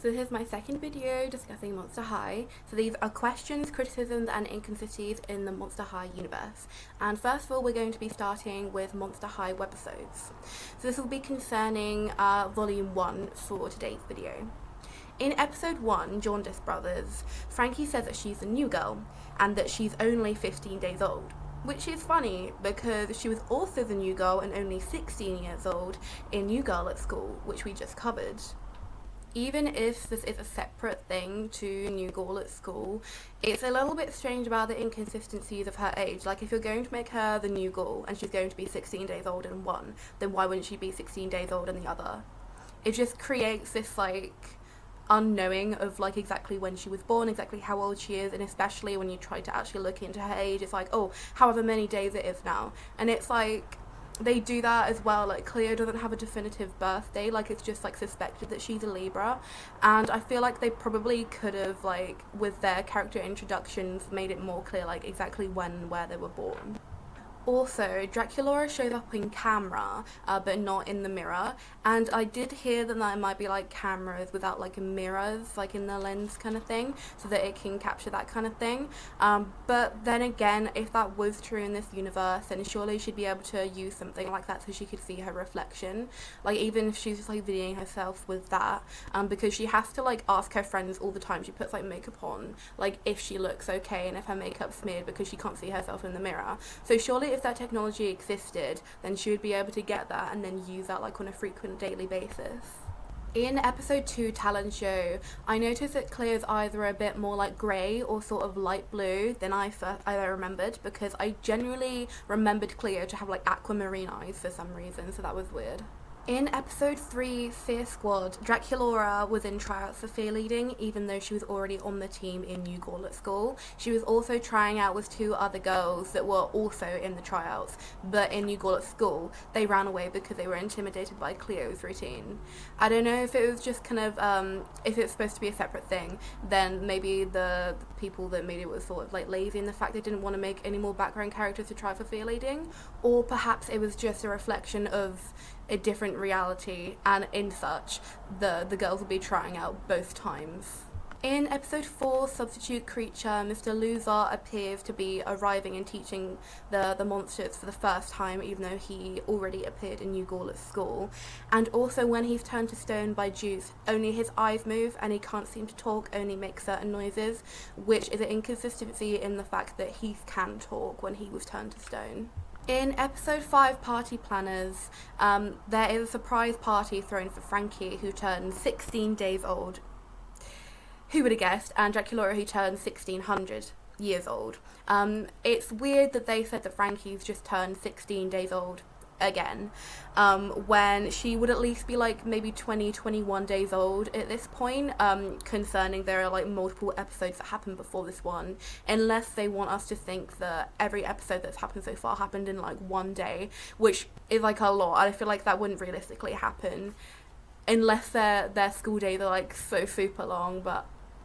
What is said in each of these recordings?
so this is my second video discussing Monster High. So these are questions, criticisms and inconsistencies in the Monster High universe. And first of all, we're going to be starting with Monster High Webisodes. So this will be concerning Volume 1 for today's video. In episode 1, Jaundice Brothers, Frankie says that she's a new girl and that she's only 15 days old. Which is funny because she was also the new girl and only 16 years old in New Girl at School, which we just covered. Even if this is a separate thing to New Girl at School, it's a little bit strange about the inconsistencies of her age. Like, if you're going to make her the new girl and she's going to be 16 days old in one, then why wouldn't she be 16 days old in the other? It just creates this, like, unknowing of like exactly when she was born, exactly how old she is, and especially when you try to actually look into her age, it's like, oh, however many days it is now, and it's like they do that as well. Like, Cleo doesn't have a definitive birthday, like it's just like suspected that she's a Libra, and I feel like they probably could have, like, with their character introductions, made it more clear like exactly when and where they were born. Also, Draculaura shows up in camera, but not in the mirror, and I did hear that there might be like cameras without like mirrors, like in the lens kind of thing, so that it can capture that kind of thing. But then again, if that was true in this universe, then surely she'd be able to use something like that so she could see her reflection. Like, even if she's just like videoing herself with that, because she has to like ask her friends all the time. She puts like makeup on, like if she looks okay and if her makeup's smeared, because she can't see herself in the mirror. So surely if that technology existed, then she would be able to get that and then use that like on a frequent daily basis. In episode 2, Talent Show, I noticed that Cleo's eyes were a bit more like grey or sort of light blue than I remembered, because I genuinely remembered Cleo to have like aquamarine eyes for some reason, so that was weird. In episode 3, Fear Squad, Draculaura was in tryouts for Fear Leading, even though she was already on the team in New Girl at School. She was also trying out with 2 other girls that were also in the tryouts, but in New Girl at School, they ran away because they were intimidated by Cleo's routine. I don't know if it was just kind of, if it's supposed to be a separate thing, then maybe the people that made it was sort of like lazy in the fact they didn't want to make any more background characters to try for Fear Leading, or perhaps it was just a reflection of a different reality, and in such, the girls will be trying out both times. In episode 4, Substitute Creature, Mr. Loser appears to be arriving and teaching the monsters for the first time, even though he already appeared in New Girl at School. And also, when he's turned to stone by Juice, only his eyes move and he can't seem to talk, only make certain noises, which is an inconsistency in the fact that he can talk when he was turned to stone. In episode 5, Party Planners, there is a surprise party thrown for Frankie, who turned 16 days old. Who would have guessed? And Draculaura, who turned 1600 years old. It's weird that they said that Frankie's just turned 16 days old again, when she would at least be like maybe 21 days old at this point, concerning there are like multiple episodes that happened before this one, unless they want us to think that every episode that's happened so far happened in like one day, which is like a lot. I feel like that wouldn't realistically happen unless their school days are like so super long. But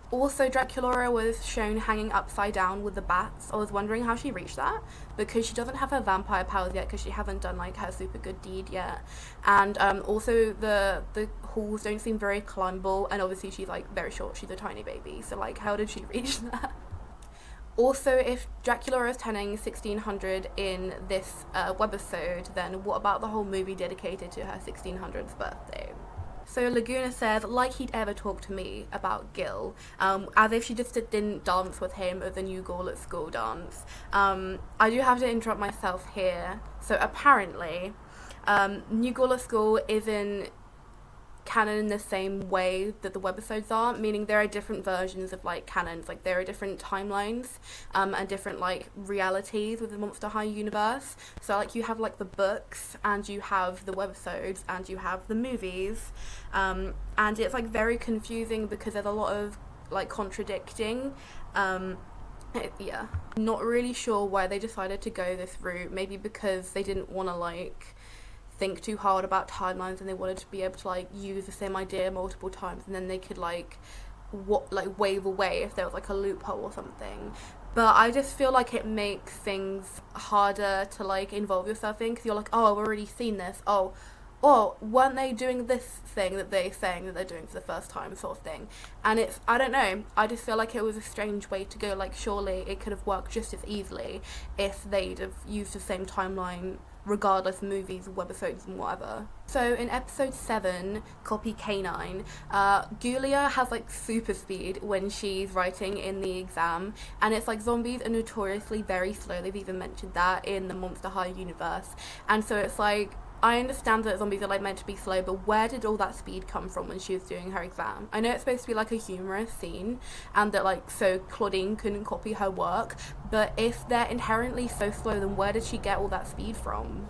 also, Draculaura was shown hanging upside down with the bats. I was wondering how she reached that, because she doesn't have her vampire powers yet, because she hasn't done like her super good deed yet. And also the halls don't seem very climbable, and obviously she's like very short, she's a tiny baby, so like how did she reach that? Also, if Draculaura is turning 1600 in this webisode, then what about the whole movie dedicated to her 1600th birthday? So Laguna says, like he'd ever talk to me about Gil, as if she just didn't dance with him at the New Girl at School dance. I do have to interrupt myself here. So apparently, New Girl at School isn't canon in the same way that the webisodes are, meaning there are different versions of like canons, like there are different timelines and different like realities with the Monster High universe. So like you have like the books, and you have the webisodes, and you have the movies, and it's like very confusing because there's a lot of like contradicting. Yeah, not really sure why they decided to go this route. Maybe because they didn't want to like think too hard about timelines, and they wanted to be able to like use the same idea multiple times, and then they could like wave away if there was like a loophole or something. But I just feel like it makes things harder to like involve yourself in, because you're like, oh, I've already seen this, oh or weren't they doing this thing that they're saying that they're doing for the first time, sort of thing? And it's, I don't know, I just feel like it was a strange way to go. Like, surely it could have worked just as easily if they'd have used the same timeline regardless of movies, webisodes and whatever. So in episode 7, copy K9, Julia has like super speed when she's writing in the exam, and it's like zombies are notoriously very slow. They've even mentioned that in the Monster High universe, and so it's like, I understand that zombies are like meant to be slow, but where did all that speed come from when she was doing her exam? I know it's supposed to be like a humorous scene, and that like so Claudine couldn't copy her work, but if they're inherently so slow, then where did she get all that speed from?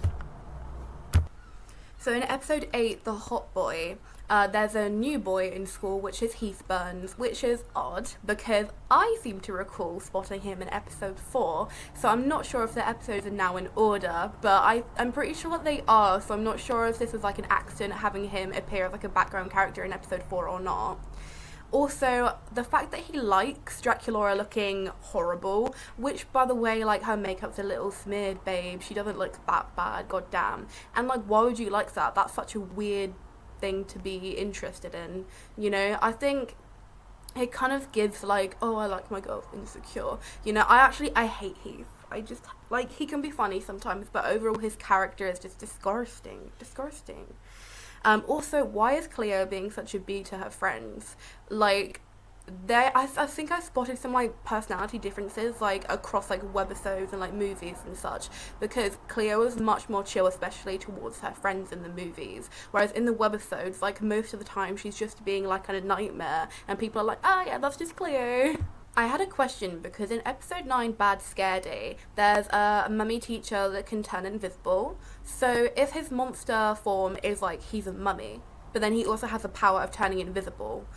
So in episode 8, The Hot Boy, there's a new boy in school, which is Heath Burns, which is odd because I seem to recall spotting him in episode 4, so I'm not sure if the episodes are now in order, but I'm pretty sure that they are, so I'm not sure if this was like an accident having him appear as like a background character in episode 4 or not. Also, the fact that he likes Draculaura looking horrible, which, by the way, like, her makeup's a little smeared, babe. She doesn't look that bad, goddamn. And, like, why would you like that? That's such a weird thing to be interested in, you know? I think it kind of gives, like, oh, I like my girl insecure. You know, I hate Heath. I just, like, he can be funny sometimes, but overall his character is just disgusting. Also, why is Cleo being such a B to her friends? Like, I think I spotted some like personality differences like across like webisodes and like movies and such, because Cleo is much more chill, especially towards her friends in the movies, whereas in the webisodes, like, most of the time she's just being like a nightmare and people are like, oh yeah, that's just Cleo. I had a question because in episode 9, Bad Scare Day, there's a mummy teacher that can turn invisible. So if his monster form is like he's a mummy, but then he also has the power of turning invisible,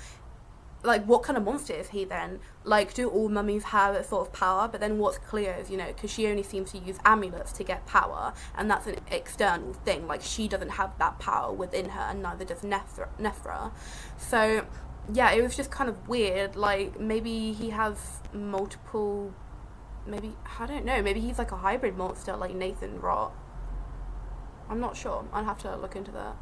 like, what kind of monster is he then? Like, do all mummies have a sort of power? But then what's Cleo's, you know, because she only seems to use amulets to get power, and that's an external thing. Like, she doesn't have that power within her, and neither does Nephra. So yeah, it was just kind of weird. Like, maybe he has multiple, maybe, I don't know, maybe he's like a hybrid monster like Nathan Rot. I'm not sure. I'll have to look into that.